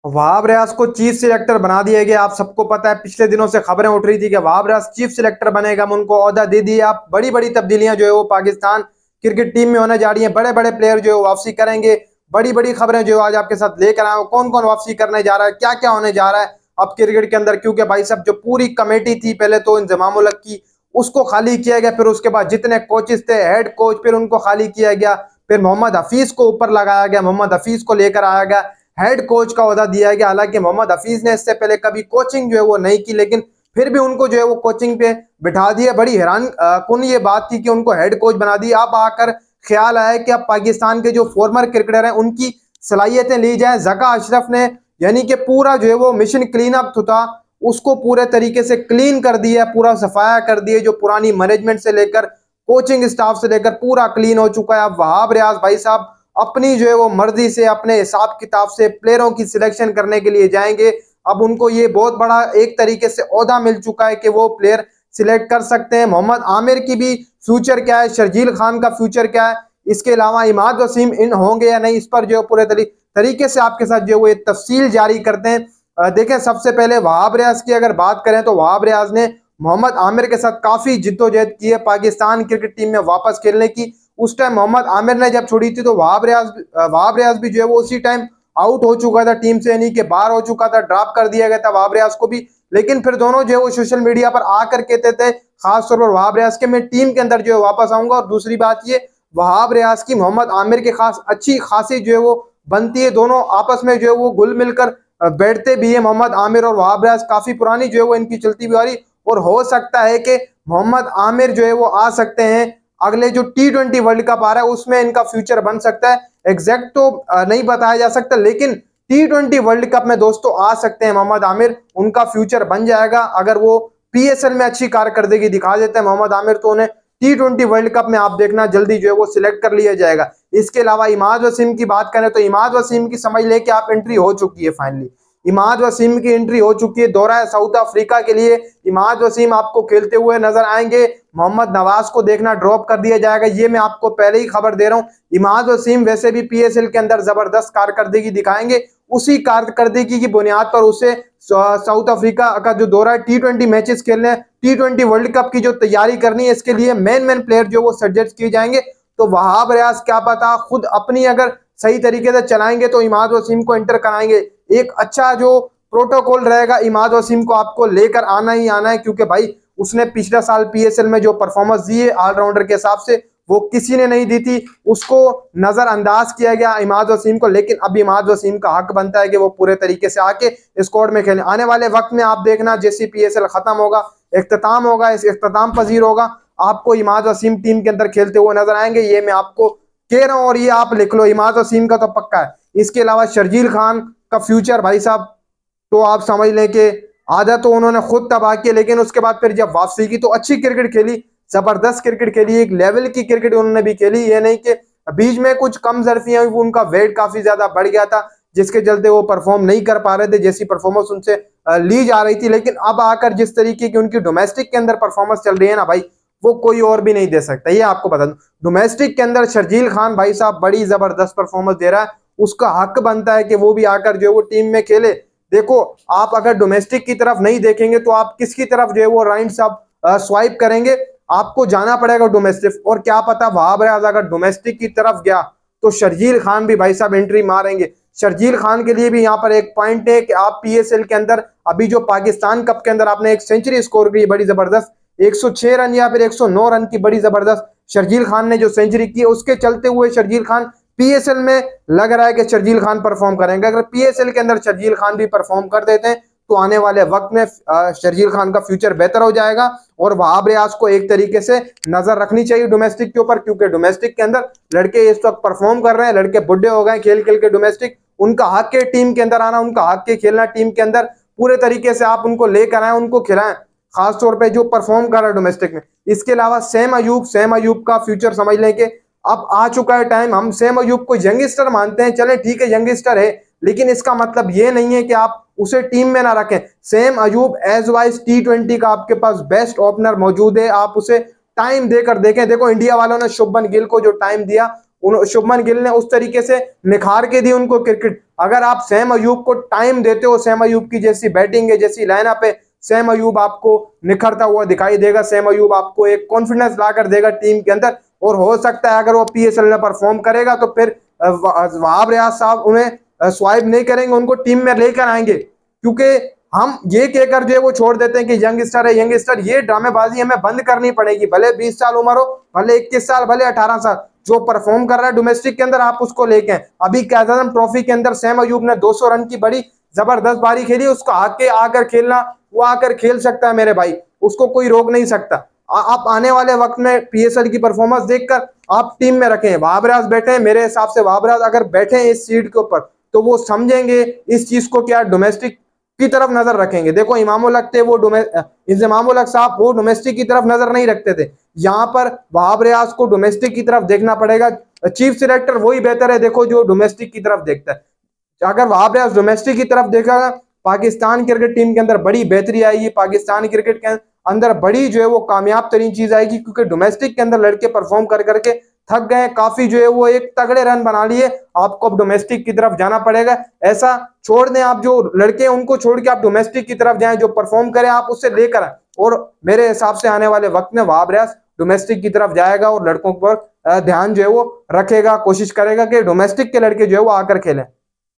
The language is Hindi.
वहाब रियाज को चीफ सिलेक्टर बना दिया गया। आप सबको पता है, पिछले दिनों से खबरें उठ रही थी कि वहाब रियाज चीफ सिलेक्टर बनेगा, हम उनको ओहदा दे दिया। आप बड़ी बड़ी तब्दीलियां जो है वो पाकिस्तान क्रिकेट टीम में होने जा रही हैं। बड़े बड़े प्लेयर जो है वापसी करेंगे। बड़ी बड़ी खबरें जो आज आपके साथ लेकर आए हो, कौन कौन वापसी करने जा रहा है, क्या क्या होने जा रहा है अब क्रिकेट के अंदर। क्योंकि भाई साहब जो पूरी कमेटी थी, पहले तो इंजमाम उल हक की, उसको खाली किया गया। फिर उसके बाद जितने कोचेस थे, हेड कोच, फिर उनको खाली किया गया। फिर मोहम्मद हफीज को ऊपर लगाया गया, मोहम्मद हफीज को लेकर आया गया, हेड कोच का ओहदा दिया गया। हालांकि मोहम्मद हफीज ने इससे पहले कभी कोचिंग जो है वो नहीं की, लेकिन फिर भी उनको जो है वो कोचिंग पे बिठा दिया। बड़ी हैरान कुन ये बात थी कि उनको हेड कोच बना दिया। अब आकर ख्याल आया कि अब पाकिस्तान के जो फॉर्मर क्रिकेटर हैं उनकी सलाहियतें ली जाए। जका अशरफ ने यानी कि पूरा जो है वो मिशन क्लीन अप था, उसको पूरे तरीके से क्लीन कर दिया, पूरा सफाया कर दिया। जो पुरानी मैनेजमेंट से लेकर कोचिंग स्टाफ से लेकर पूरा क्लीन हो चुका है। अब वहाब रियाज भाई साहब अपनी जो है वो मर्जी से, अपने हिसाब किताब से प्लेयरों की सिलेक्शन करने के लिए जाएंगे। अब उनको ये बहुत बड़ा एक तरीके से ओहदा मिल चुका है कि वो प्लेयर सिलेक्ट कर सकते हैं। मोहम्मद आमिर की भी फ्यूचर क्या है, शर्जील खान का फ्यूचर क्या है, इसके अलावा इमाद वसीम इन होंगे या नहीं, इस पर जो पूरे तरीके से आपके साथ जो है वो तफसील जारी करते हैं। देखें, सबसे पहले वहाब रियाज की अगर बात करें तो वहाब रियाज ने मोहम्मद आमिर के साथ काफी जिद्दोजहद की है पाकिस्तान क्रिकेट टीम में वापस खेलने की। उस टाइम मोहम्मद आमिर ने जब छोड़ी थी तो वहाब रियाज भी जो है वो उसी टाइम आउट हो चुका था टीम से, यानी कि बाहर हो चुका था, ड्रॉप कर दिया गया था वहाब रियाज को भी। लेकिन फिर दोनों जो है वो सोशल मीडिया पर आकर कहते थे, खासतौर पर वहाब रियाज के, मैं टीम के अंदर जो है वापस आऊंगा। और दूसरी बात ये, वहाब रियाज की मोहम्मद आमिर के खास अच्छी खासी जो है वो बनती है। दोनों आपस में जो है वो घुल मिलकर बैठते भी है। मोहम्मद आमिर और वहाब रियाज काफी पुरानी जो है वो इनकी चलती भी आ रही, और हो सकता है कि मोहम्मद आमिर जो है वो आ सकते हैं अगले जो T20 वर्ल्ड कप आ रहा है उसमें इनका फ्यूचर बन सकता है। एग्जैक्ट तो नहीं बताया जा सकता, लेकिन T20 वर्ल्ड कप में दोस्तों आ सकते हैं मोहम्मद आमिर, उनका फ्यूचर बन जाएगा। अगर वो PSL में अच्छी कारकर्दगी दिखा देते हैं मोहम्मद आमिर, तो उन्हें T20 वर्ल्ड कप में आप देखना जल्दी जो है वो सिलेक्ट कर लिया जाएगा। इसके अलावा इमाद वसीम की बात करें तो इमाद वसीम की समझ लेके आप एंट्री हो चुकी है फाइनली। इमाद वसीम की एंट्री हो चुकी है दौरा साउथ अफ्रीका के लिए। इमाद वसीम आपको खेलते हुए नजर आएंगे। मोहम्मद नवाज को देखना ड्रॉप कर दिया जाएगा, ये मैं आपको पहले ही खबर दे रहा हूं। इमाद वसीम वैसे भी PSL के अंदर जबरदस्त कारकर्दगी दिखाएंगे, उसी कारकर्दगी की बुनियाद पर उसे साउथ अफ्रीका का जो दौरा है, T20 मैचेस खेलने, T20 वर्ल्ड कप की जो तैयारी करनी है, इसके लिए मेन प्लेयर जो वो सजेस्ट किए जाएंगे। तो वहाब रियाज क्या पता खुद अपनी अगर सही तरीके से चलाएंगे तो इमाद वसीम को एंटर कराएंगे। एक अच्छा जो प्रोटोकॉल रहेगा, इमाद वसीम को आपको लेकर आना ही आना है, क्योंकि भाई उसने पिछला साल PSL में जो परफॉर्मेंस दी है ऑलराउंडर के हिसाब से वो किसी ने नहीं दी थी, उसको नजरअंदाज किया गया इमाद वसीम को। लेकिन अब इमाद वसीम का हक बनता है कि वो पूरे तरीके से आके स्क्वाड में खेलें। आने वाले वक्त में आप देखना, जैसे PSL खत्म होगा, इख्तिताम होगा, इस इख्तिताम पजीर होगा, आपको इमाद वसीम टीम के अंदर खेलते हुए नजर आएंगे, ये मैं आपको कह रहा हूं। और ये आप लिख लो, इमाद वसीम का तो पक्का है। इसके अलावा शर्जील खान का फ्यूचर भाई साहब तो आप समझ लें कि आधा तो उन्होंने खुद तबाह किया, लेकिन उसके बाद फिर जब वापसी की तो अच्छी क्रिकेट खेली, जबरदस्त क्रिकेट खेली, एक लेवल की क्रिकेट उन्होंने भी खेली। ये नहीं कि बीच में कुछ कम जरफियां हुई, उनका वेट काफी ज्यादा बढ़ गया था जिसके चलते वो परफॉर्म नहीं कर पा रहे थे जैसी परफॉर्मेंस उनसे ली जा रही थी। लेकिन अब आकर जिस तरीके की उनकी डोमेस्टिक के अंदर परफॉर्मेंस चल रही है ना भाई, वो कोई और भी नहीं दे सकता, ये आपको बता दूं। डोमेस्टिक के अंदर शर्जील खान भाई साहब बड़ी जबरदस्त परफॉर्मेंस दे रहा है, उसका हक बनता है कि वो भी आकर जो है वो टीम में खेले। देखो, आप अगर डोमेस्टिक की तरफ नहीं देखेंगे तो आप किसकी तरफ जो है वो राइट्स आप स्वाइप करेंगे, आपको जाना पड़ेगा डोमेस्टिक। और क्या पता वहाब रियाज अगर डोमेस्टिक की तरफ गया तो शर्जील खान भी भाई साहब एंट्री मारेंगे। शर्जील खान के लिए भी यहाँ पर एक पॉइंट है कि आप PSL के अंदर अभी जो पाकिस्तान कप के अंदर आपने एक सेंचुरी स्कोर की बड़ी जबरदस्त, 106 रन या फिर 109 रन की बड़ी जबरदस्त शर्जील खान ने जो सेंचुरी की है, उसके चलते हुए शर्जील खान PSL में लग रहा है कि शर्जील खान परफॉर्म करेंगे। अगर PSL के अंदर शर्जील खान भी परफॉर्म कर देते हैं तो आने वाले वक्त में शर्जील खान का फ्यूचर बेहतर हो जाएगा। और वहाब रियाज को एक तरीके से नजर रखनी चाहिए डोमेस्टिक के ऊपर, क्योंकि डोमेस्टिक के अंदर लड़के इस वक्त परफॉर्म कर रहे हैं, लड़के बुढ़े हो गए खेल खेल के डोमेस्टिक, उनका हक है टीम के अंदर आना, उनका हक है खेलना टीम के अंदर। पूरे तरीके से आप उनको लेकर आए, उनको खिलाएं, खासतौर पर जो परफॉर्म कर रहा है डोमेस्टिक में। इसके अलावा सैम अयूब का फ्यूचर समझ लें कि अब आ चुका है टाइम। हम सैम अयूब को यंगस्टर मानते हैं, चले ठीक है यंगस्टर है, लेकिन इसका मतलब ये नहीं है कि आप उसे टीम में ना रखें। Sam Ayub age wise T20 का आपके पास बेस्ट ओपनर मौजूद है, आप उसे टाइम देकर देखें। देखो, इंडिया वालों ने शुभमन गिल को जो टाइम दिया शुभमन गिल ने उस तरीके से निखार के दी उनको क्रिकेट। अगर आप सैम अयूब को टाइम देते हो, सैम अयूब की जैसी बैटिंग है, जैसी लाइनअप है, सैम अयूब आपको निखरता हुआ दिखाई देगा। सैम अयूब आपको एक कॉन्फिडेंस लाकर देगा टीम के अंदर, और हो सकता है अगर वो पीएसएल में परफॉर्म करेगा तो फिर वहाब रियाज साहब उन्हें स्वाइप नहीं करेंगे, उनको टीम में लेकर आएंगे। क्योंकि हम ये कहकर जो है वो छोड़ देते हैं कि यंगस्टर है, यंगस्टर, ये ड्रामेबाजी हमें बंद करनी पड़ेगी। भले 20 साल उम्र हो, भले 21 साल, भले 18 साल, जो परफॉर्म कर रहा है डोमेस्टिक के अंदर आप उसको लेके आए। अभी काज़ीम ट्रॉफी के अंदर सैम अयूब ने 200 रन की बड़ी जबरदस्त पारी खेली, उसको आके आकर खेलना, वो आकर खेल सकता है मेरे भाई, उसको कोई रोक नहीं सकता। आप आने वाले वक्त में पीएसएल की परफॉर्मेंस देखकर आप टीम में रखें। वहाब रियाज बैठे हैं, मेरे हिसाब से वहाब रियाज अगर बैठे हैं इस सीट के ऊपर तो वो समझेंगे इस चीज को, क्या डोमेस्टिक की तरफ नजर रखेंगे। देखो इमामुल हक थे, वो इमामुल हक साहब वो डोमेस्टिक की तरफ नजर नहीं रखते थे। यहाँ पर वहाब रियाज को डोमेस्टिक की तरफ देखना पड़ेगा। चीफ सिलेक्टर वही बेहतर है देखो जो डोमेस्टिक की तरफ देखता है। अगर वहाब रियाज डोमेस्टिक की तरफ देखेगा, पाकिस्तान क्रिकेट टीम के अंदर बड़ी बेहतरी आएगी, पाकिस्तान क्रिकेट के अंदर बड़ी जो है वो कामयाब तरीन चीज आएगी। क्योंकि डोमेस्टिक के अंदर लड़के परफॉर्म कर करके थक गए काफी, जो है वो एक तगड़े रन बना लिए, आपको अब डोमेस्टिक की तरफ जाना पड़ेगा। ऐसा छोड़ दें, आप जो लड़के हैं उनको छोड़ के आप डोमेस्टिक की तरफ जाएं, जो परफॉर्म करें आप उससे लेकर आए। और मेरे हिसाब से आने वाले वक्त में वहाब रियाज डोमेस्टिक की तरफ जाएगा और लड़कों पर ध्यान जो है वो रखेगा, कोशिश करेगा कि डोमेस्टिक के लड़के जो है वो आकर खेलें।